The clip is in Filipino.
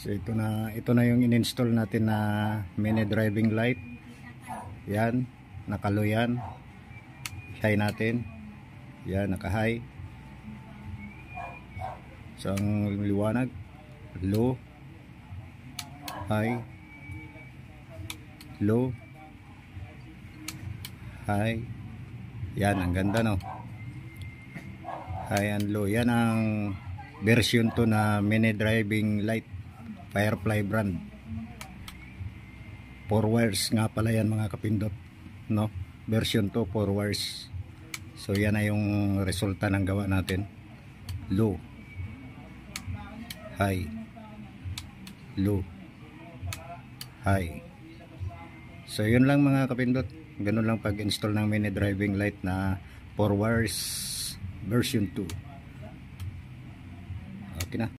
So ito na yung in-install natin na mini driving light. Yan, naka-low yan. High natin. Yan, naka-high. So ang liwanag, low, high, low, high. Yan, ang ganda, no? High and low. Yan ang version 2 na mini driving light, Firefly brand. 4 wires nga pala yan, mga kapindot, no? Version 2, 4 wires. So yan na yung resulta ng gawa natin. Low, high, low, high. So yun lang, mga kapindot. Ganun lang pag install ng mini driving light na 4 wires version 2. Okay na.